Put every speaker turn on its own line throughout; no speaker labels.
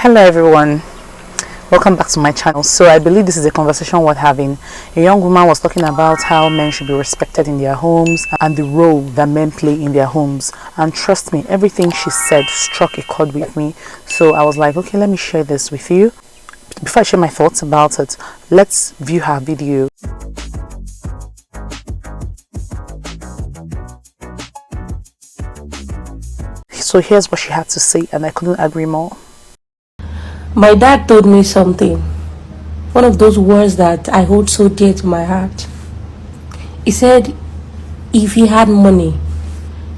Hello everyone, welcome back to my channel. So I believe this is a conversation worth having. A young woman was talking about how men should be respected in their homes and the role that men play in their homes, and trust me, everything she said struck a chord with me. So I was like, okay, let me share this with you. Before I share my thoughts about it, let's view her video. So here's what she had to say, and I couldn't agree more.
My dad told me something, one of those words that I hold so dear to my heart. He said, if he had money,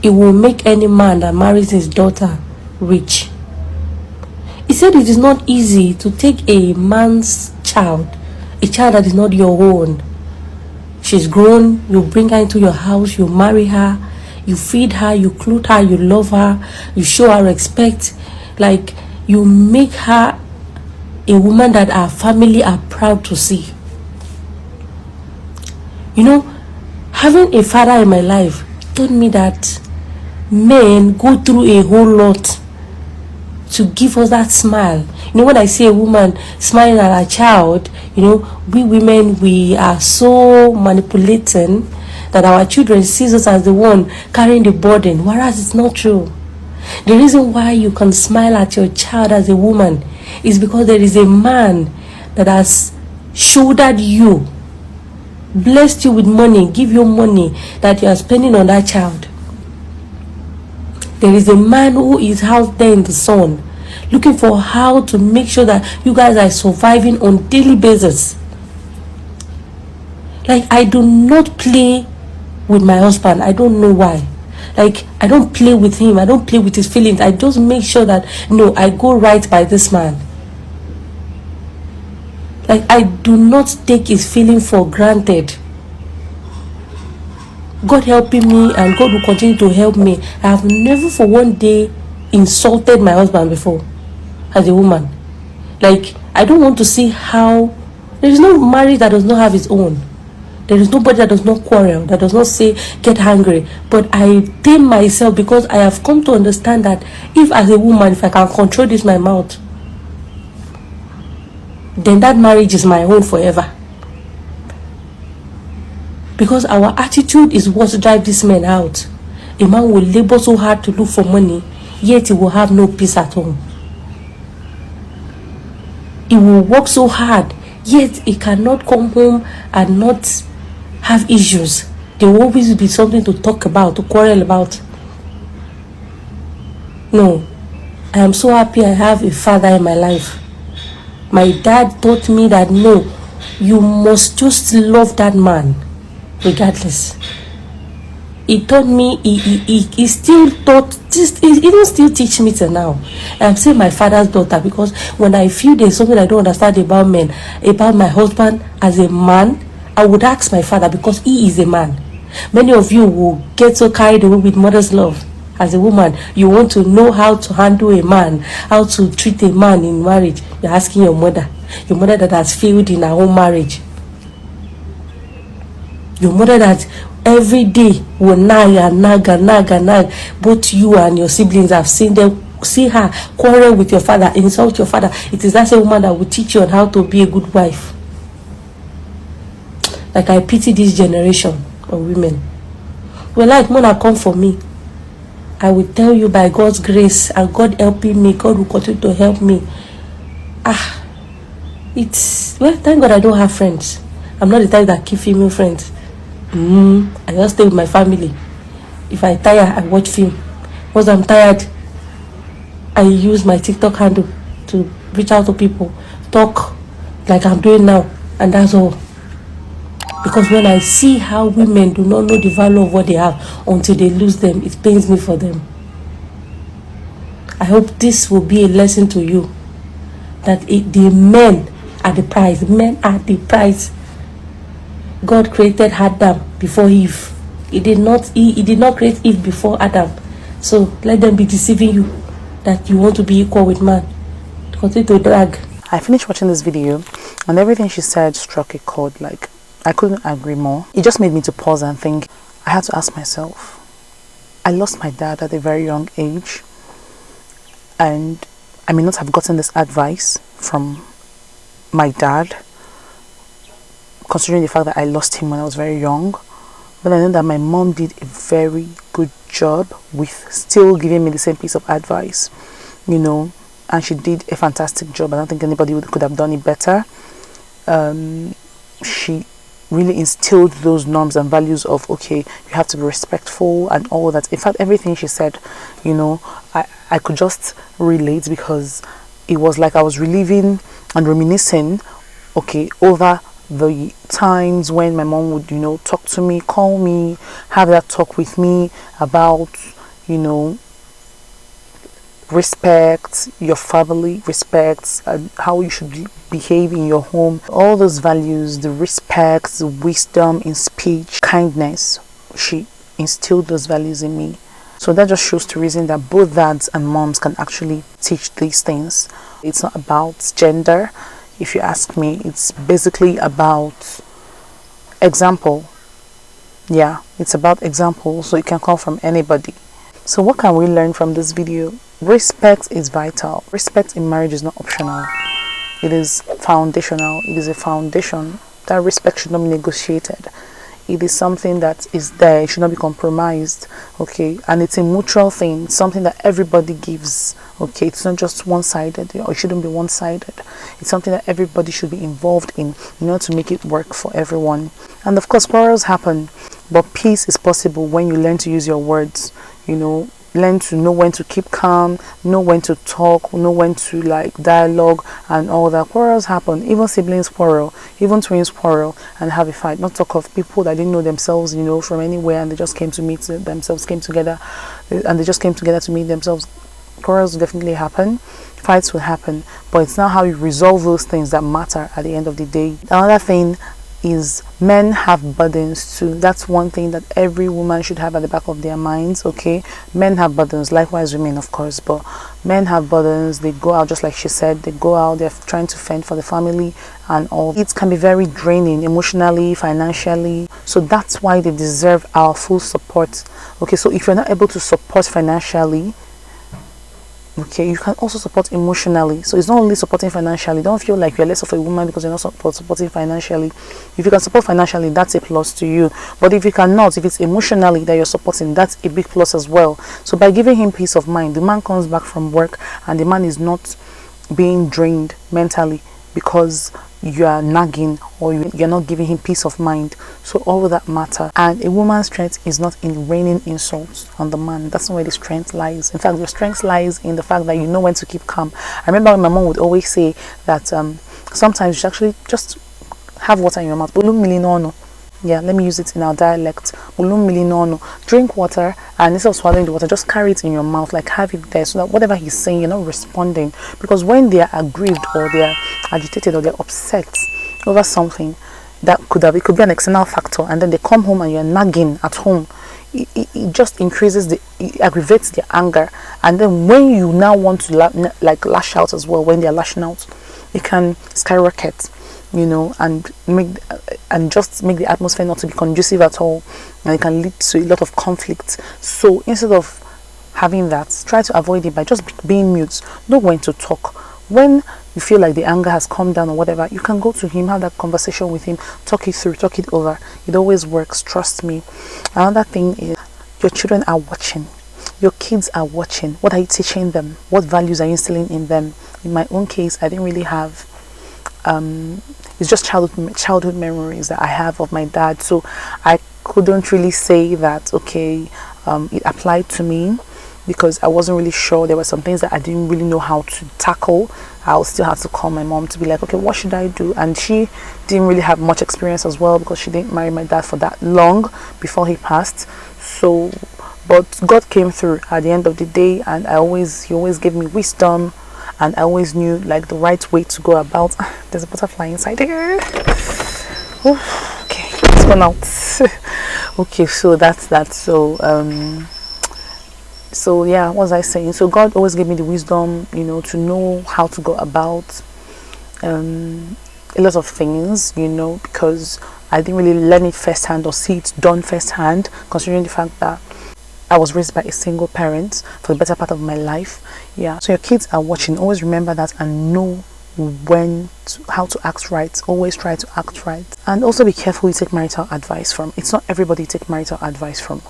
it will make any man that marries his daughter rich. He said it is not easy to take a man's child, a child that is not your own. She's grown, you bring her into your house, you marry her, you feed her, you clothe her, you love her, you show her respect, like you make her a woman that our family are proud to see. You know, having a father in my life taught me that men go through a whole lot to give us that smile. You know, when I see a woman smiling at her child, you know, we women, we are so manipulating that our children sees us as the one carrying the burden, whereas it's not true. The reason why you can smile at your child as a woman is because there is a man that has shouldered you, blessed you with money, give you money that you are spending on that child. There is a man who is out there in the sun looking for how to make sure that you guys are surviving on daily basis. Like, I do not play with my husband. I don't know why. Like, I don't play with him. I don't play with his feelings. I just make sure that, no, I go right by this man. Like, I do not take his feeling for granted. God helping me, and God will continue to help me. I have never for one day insulted my husband before as a woman. Like, I don't want to see how there is no marriage that does not have its own. There is nobody that does not quarrel, that does not say, get angry. But I tame myself because I have come to understand that if as a woman, if I can control this my mouth, then that marriage is my own forever. Because our attitude is what drives these men out. A man will labor so hard to look for money, yet he will have no peace at home. He will work so hard, yet he cannot come home and not have issues. There will always be something to talk about, to quarrel about. No, I am so happy I have a father in my life. My dad taught me that no, you must just love that man regardless. He taught me, he still taught, he even still teach me till now. I'm still my father's daughter, because when I feel there's something I don't understand about men, about my husband as a man, I would ask my father, because he is a man. Many of you will get so carried away with mother's love. As a woman, you want to know how to handle a man, how to treat a man in marriage. You're asking your mother that has failed in her own marriage. Your mother that every day will nag and nag and nag and nag. Both you and your siblings have seen them, see her quarrel with your father, insult your father. It is that same woman that will teach you on how to be a good wife. Like, I pity this generation of women. Well, like, Mona, come for me. I will tell you, by God's grace and God helping me, God will continue to help me. It's, well, thank God I don't have friends. I'm not the type that keep female friends. I just stay with my family. If I tire, I watch film. Once I'm tired, I use my TikTok handle to reach out to people, talk like I'm doing now, and that's all. Because when I see how women do not know the value of what they have until they lose them, it pains me for them. I hope this will be a lesson to you, that the men are the prize. Men are the prize. God created Adam before Eve. He did not create Eve before Adam. So let them be deceiving you that you want to be equal with man. Continue to drag.
I finished watching this video, and everything she said struck a chord. Like, I couldn't agree more. It just made me to pause and think. I had to ask myself, I lost my dad at a very young age, and I may not have gotten this advice from my dad, considering the fact that I lost him when I was very young. But I know that my mom did a very good job with still giving me the same piece of advice, and she did a fantastic job. I don't think anybody could have done it better. She really instilled those norms and values of, okay, you have to be respectful and all that. In fact, everything she said, I could just relate, because it was like I was reliving and reminiscing, okay, over the times when my mom would, talk to me, call me, have that talk with me about, respect your family, respect and how you should behave in your home. All those values, the respect, the wisdom in speech, kindness, she instilled those values in me. So that just shows to reason that both dads and moms can actually teach these things. It's not about gender, if you ask me. It's basically about example. Yeah, it's about example, so it can come from anybody. So what can we learn from this video? Respect is vital. Respect in marriage is not optional. It is foundational. It is a foundation. That respect should not be negotiated. It is something that is there. It should not be compromised. Okay, and it's a mutual thing. Something that everybody gives. Okay, it's not just one-sided, or it shouldn't be one-sided. It's something that everybody should be involved in order to make it work for everyone. And of course, quarrels happen, but peace is possible when you learn to use your words. Learn to know when to keep calm, know when to talk, know when to dialogue and all that. Quarrels happen. Even siblings quarrel, even twins quarrel and have a fight. Not talk of people that didn't know themselves, from anywhere, and they just came to meet themselves, came together, and they just came together to meet themselves. Quarrels will definitely happen. Fights will happen, but it's not how you resolve those things that matter at the end of the day. Another thing is men have burdens too. That's one thing that every woman should have at the back of their minds. Okay, men have burdens, likewise women, of course, but men have burdens. They go out, just like she said, they go out, they're trying to fend for the family and all. It can be very draining emotionally, financially, so that's why they deserve our full support. Okay, so if you're not able to support financially, okay, you can also support emotionally. So it's not only supporting financially. Don't feel like you're less of a woman because you're not supporting financially. If you can support financially, that's a plus to you. But if you cannot, if it's emotionally that you're supporting, that's a big plus as well. So by giving him peace of mind, the man comes back from work and the man is not being drained mentally because you are nagging or you're not giving him peace of mind. So all of that matter. And a woman's strength is not in raining insults on the man. That's not where the strength lies. In fact, the strength lies in the fact that you know when to keep calm. I remember when my mom would always say that sometimes you should actually just have water in your mouth. Yeah, let me use it in our dialect. Drink water, and instead of swallowing the water, just carry it in your mouth, like have it there, so that whatever he's saying, you're not responding. Because when they are aggrieved or they are agitated or they're upset over something, it could be an external factor, and then they come home and you're nagging at home, it just increases it aggravates their anger. And then when you now want to lash out as well, when they're lashing out, it can skyrocket, and just make the atmosphere not to be conducive at all, and it can lead to a lot of conflict. So instead of having that, try to avoid it by just being mute. Know when to talk. When you feel like the anger has calmed down or whatever, you can go to him, have that conversation with him, talk it through, talk it over. It always works, trust me. Another thing is, your children are watching. Your kids are watching. What are you teaching them? What values are you instilling in them? In my own case, I didn't really have it's just childhood memories that I have of my dad, so I couldn't really say that okay it applied to me, because I wasn't really sure. There were some things that I didn't really know how to tackle. I still had to call my mom to be like, okay, what should I do? And she didn't really have much experience as well, because she didn't marry my dad for that long before he passed. So but God came through at the end of the day, and he always gave me wisdom, and I always knew the right way to go about. There's a butterfly inside here. Oh, okay, it's gone out. Okay, so that's that. So yeah, what was I saying? So God always gave me the wisdom, to know how to go about a lot of things, because I didn't really learn it firsthand or see it done firsthand, considering the fact that I was raised by a single parent for the better part of my life. Yeah, so your kids are watching. Always remember that and know how to act right. Always try to act right. And also be careful who you take marital advice from. It's not everybody you take marital advice from.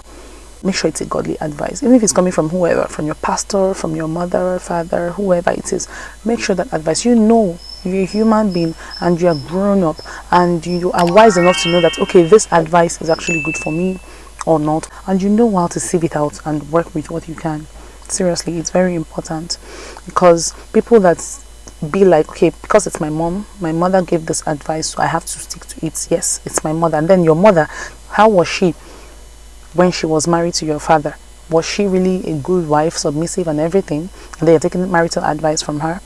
Make sure it's a godly advice. Even if it's coming from whoever, from your pastor, from your mother, father, whoever it is, make sure that advice, you know, you're a human being and you are grown up and you are wise enough to know that, okay, this advice is actually good for me or not, and you know how to sieve it out and work with what you can. Seriously, it's very important, because people that be like, okay, because it's my mom, my mother gave this advice, so I have to stick to it. Yes, it's my mother. And then your mother, how was she when she was married to your father? Was she really a good wife, submissive and everything? And then you're taking marital advice from her.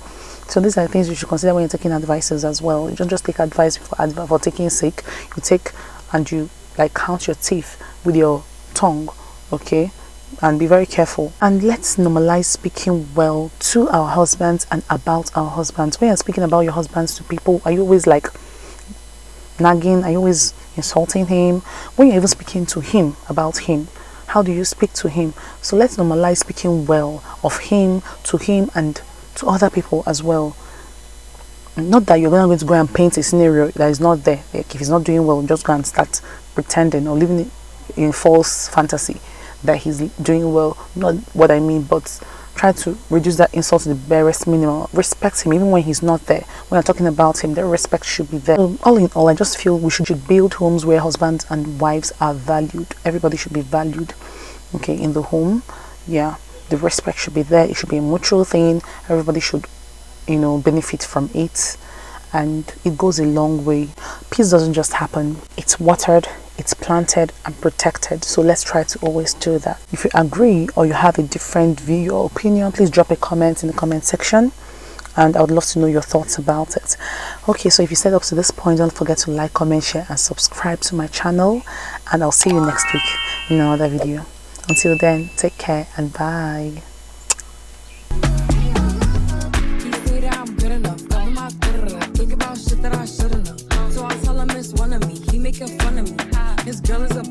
So these are things you should consider when you're taking advices as well. You don't just take advice for taking sake. You take and you like count your teeth with your tongue, okay? And be very careful. And let's normalize speaking well to our husbands and about our husbands. When you're speaking about your husbands to people, are you always like nagging? Are you always insulting him? When you're even speaking to him about him, how do you speak to him? So let's normalize speaking well of him, and to other people as well. Not that you're going to go and paint a scenario that is not there. Like if he's not doing well, just go and start pretending or living in false fantasy that he's doing well. Not what I mean, but try to reduce that insult to the barest minimum. Respect him even when he's not there. When you're talking about him, the respect should be there. So all in all, I just feel we should build homes where husbands and wives are valued. Everybody should be valued, okay, in the home. Yeah, the respect should be there. It should be a mutual thing. Everybody should, benefit from it, and it goes a long way. Peace doesn't just happen. It's watered, it's planted and protected. So let's try to always do that. If you agree or you have a different view or opinion, please drop a comment in the comment section, and I would love to know your thoughts about it. Okay, so if you stayed up to this point, don't forget to like, comment, share and subscribe to my channel, and I'll see you next week in another video. Until then, take care and bye. That I should've known. So I tell him it's one of me. He making fun of me. His girl is a